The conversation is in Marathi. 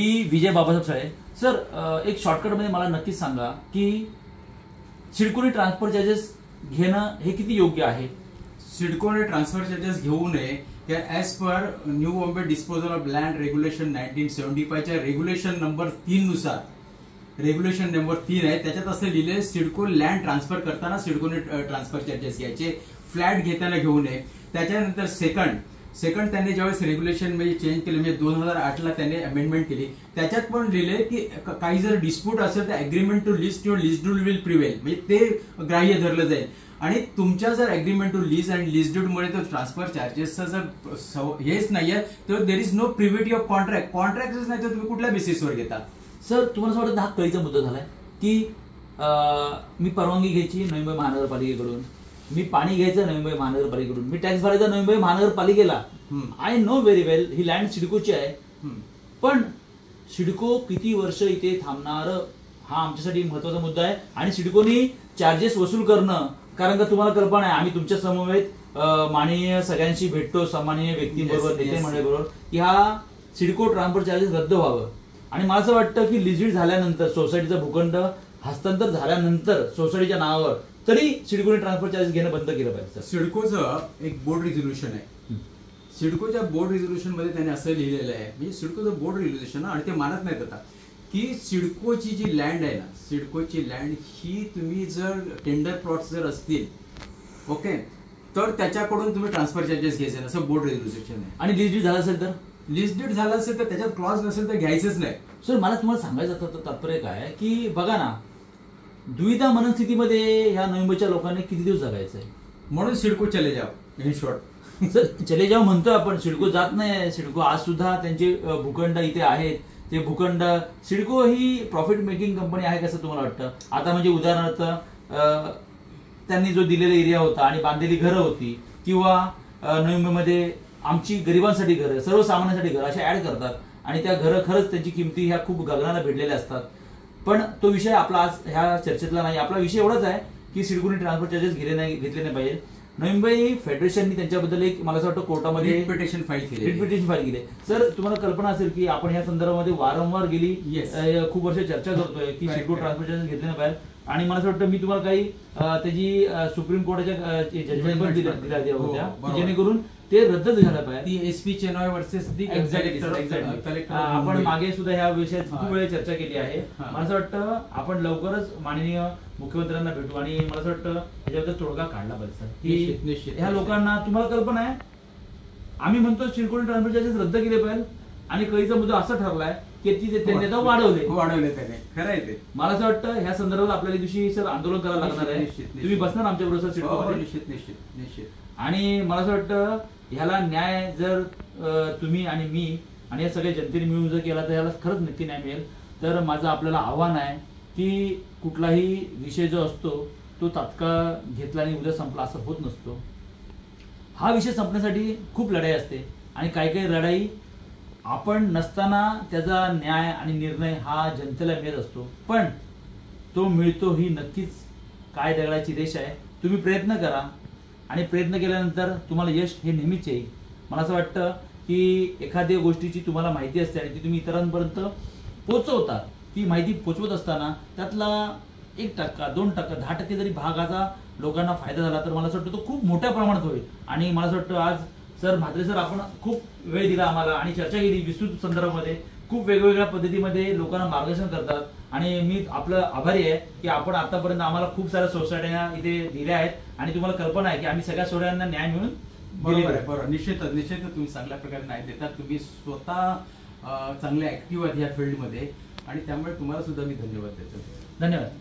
मी विजय बाबासाहेब साळे सर, एक शॉर्टकट मध्ये मला नक्कीच सांगा की सिडकोने ट्रान्सफर चार्जेस घेणं हे किती योग्य आहे? सिडकोने ट्रान्सफर चार्जेस घेऊ नये as per new Bombay disposal of land regulation 1975 च्या रेग्युलेशन नंबर 3 नुसार, रेग्युलेशन नंबर 3 आहे त्याच्यात असं लिहिले सिडको लँड ट्रान्सफर करताना सिडकोने ट्रान्सफर चार्जेस घ्यायचे, फ्लॅट घेताना घेऊ नये. त्याच्यानंतर सेकंड त्यांनी ज्यावेळेस रेग्युलेशन मध्ये चेंज केले म्हणजे 2008 ला त्यांनी अमेंडमेंट केली, त्याच्यात पण लिहिले की काही जर डिस्प्यूट असेल तर अग्रीमेंट टू लीज किंवा लीज डीड विल प्रिवेल, म्हणजे ते ग्राह्य धरलं जाईल. आणि तुमच्या जर अग्रीमेंट टू लीज आणि लीज डीड मुळे तर ट्रान्सफर चार्जेसचा जर हेच नाहीये तर देर इज नो प्रिव्हिटी ऑफ कॉन्ट्रॅक्टच नाही तर तुम्ही कुठल्या बेसिसवर घेता? सर, तुम्हाला असं वाटतं हा कळीचा मुद्दा झालाय की मी परवानगी घ्यायची नवी मुंबई महानगरपालिकेकडून, मी पाणी घ्यायचं नवी मुंबई महानगरपालिकेकडून, मी टॅक्स भरायचा नवी मुंबई महानगरपालिकेला. आय नो व्हेरी वेल ही लँड सिडकोची आहे, पण सिडको किती वर्ष इथे थांबणार हा आमच्यासाठी महत्वाचा मुद्दा आहे. आणि सिडकोनी चार्जेस वसूल करणं, कारण का तुम्हाला कल्पना आहे आम्ही तुमच्या समवेत माननीय सगळ्यांशी भेटतो, सन्माननीय व्यक्तींबरोबर, नेते मंडळीबरोबर, की हा सिडको ट्रान्सफर चार्जेस रद्द व्हावं. आणि मला असं वाटतं की लिजिट झाल्यानंतर, सोसायटीचा भूखंड हस्तांतर झाल्यानंतर सोसायटीच्या नावावर तरी सिडकोने ट्रान्सफर चार्जेस घेणं बंद केलं पाहिजे. सिडकोचं एक बोर्ड रिझोल्युशन आहे, सिडकोच्या बोर्ड रिझोल्युशन मध्ये त्यांनी असं लिहिलेलं आहे, म्हणजे सिडकोचं बोर्ड रिझोल्युशन आणि ते मानत नाहीत आता, की सिडकोची जी लँड आहे ना, सिडकोची लँड ही तुम्ही जर टेंडर प्लॉट्स जर असतील ओके तर त्याच्याकडून तुम्ही ट्रान्सफर चार्जेस घ्यायचे असं बोर्ड रेझोल्युशन आहे. आणि लीज डीड झाला असेल तर, लीज डीड झाला असेल तर त्याच्यात क्लॉज नसेल तर घ्यायचंच नाही. सर, मला तुम्हाला सांगायचं तात्पर्य काय की बघा ना, दुविधा मनस्थितीमध्ये ह्या नवी मुंबईच्या लोकांनी किती दिवस जगायचंय, म्हणून सिडको चले जाव इन शॉर्ट. सर, चले जाव म्हणतोय आपण, सिडको जात नाही. सिडको आज सुद्धा त्यांचे भूखंड इथे आहेत, ते भूखंड, सिडको ही प्रॉफिट मेकिंग कंपनी आहे कसं तुम्हाला वाटतं? आता म्हणजे उदाहरणार्थ त्यांनी जो दिलेला एरिया होता आणि बांधलेली घरं होती, किंवा नवी मुंबईमध्ये आमची गरिबांसाठी घरं, सर्वसामान्यांसाठी घरं अशा ऍड करतात आणि त्या घरं खरंच त्यांची किमती ह्या खूप गगनाला भिडलेल्या असतात. पण तो विषय आपला आज ह्या चर्चेतला नाही. आपला विषय एवढाच आहे की सिडकोने ट्रान्सफर चार्जेस घेतले नाही पाहिजे. नवी मुंबई फेडरेशननी त्यांच्याबद्दल एक मला असं वाटतं कोर्टामध्ये रिट पिटिशन फाईल केली. सर, तुम्हाला कल्पना असेल की आपण ह्या संदर्भामध्ये वारंवार गेली खूप वर्ष चर्चा करतोय की सिडको ट्रान्सफर चार्जेस घेतले नाही पाहिजे. आणि मला असं वाटतं मी तुम्हाला काही त्याची सुप्रीम कोर्टाच्या जजमेंट पण दिल्या होत्या जेणेकरून ते रद्दच झालं पाहिजे. ती एसपी चेनॉय वर्सेस दी एक्झॅक्टली आपण मागे सुद्धा ह्या विषयात खूप वेळ चर्चा केली आहे. मला असं वाटतं आपण लवकरच माननीय मुख्यमंत्र्यांना भेटू आणि मला असं वाटतं ह्याच्याबद्दल तोडगा काढला पाहिजे की ह्या लोकांना, तुम्हाला कल्पना आहे आम्ही म्हणतो सिडकोने ट्रान्सफर चार्जेस रद्द केले पाहिजे आणि कळीचा मुद्दा असा ठरलाय की त्यांनी आता वाढवले त्याने. खरं आहे ते. मला असं वाटतं ह्या संदर्भात आपल्याला दिवशी सर आंदोलन करायला लागणार आहे. तुम्ही बसणार आमच्या बरोबर सिडको? निश्चित. आणि मला असं वाटतं ह्याला न्याय जर तुम्ही आणि मी आणि या सगळ्या जनतेने मिळून जर केला तर ह्याला खरंच नक्की न्याय मिळेल. तर माझं आपल्याला आव्हान आहे की कुठलाही विषय जो असतो तो तात्काळ घेतला आणि उद्या संपला असं होत नसतो. हा विषय संपण्यासाठी खूप लढाई असते आणि काही लढाई आपण नसताना त्याचा न्याय आणि निर्णय हा जनतेला मिळत असतो, पण तो मिळतो ही नक्कीच काय दगडाची रेष आहे. तुम्ही प्रयत्न करा आणि प्रयत्न केल्यानंतर तुम्हाला यश हे नेहमीच येईल. मला असं वाटतं की एखाद्या गोष्टीची तुम्हाला माहिती असते आणि ती तुम्ही इतरांपर्यंत पोहोचवता, ती माहिती पोहोचवत असताना त्यातला 1%, 2%, 10% जरी भागाचा लोकांना फायदा झाला तर मला असं वाटतं तो खूप मोठ्या प्रमाणात होईल. आणि मला असं वाटतं आज सर म्हात्रे सर आपण खूप वेळ दिला आम्हाला आणि चर्चा केली विस्तृत संदर्भामध्ये, खूप वेगवेगळ्या पद्धतीमध्ये लोकांना मार्गदर्शन करतात आणि मी आपलं आभारी आहे की आपण आतापर्यंत आम्हाला खूप साऱ्या सोसायट्या इथे दिल्या आहेत आणि तुम्हाला कल्पना आहे की आम्ही सगळ्या सोसायट्यांना न्याय मिळून. बरोबर. निश्चितच तुम्ही चांगल्या प्रकारे न्याय देतात. तुम्ही स्वतः चांगले ऍक्टिव्ह आहात या फील्डमध्ये आणि त्यामुळे तुम्हाला सुद्धा मी धन्यवाद देतो. धन्यवाद.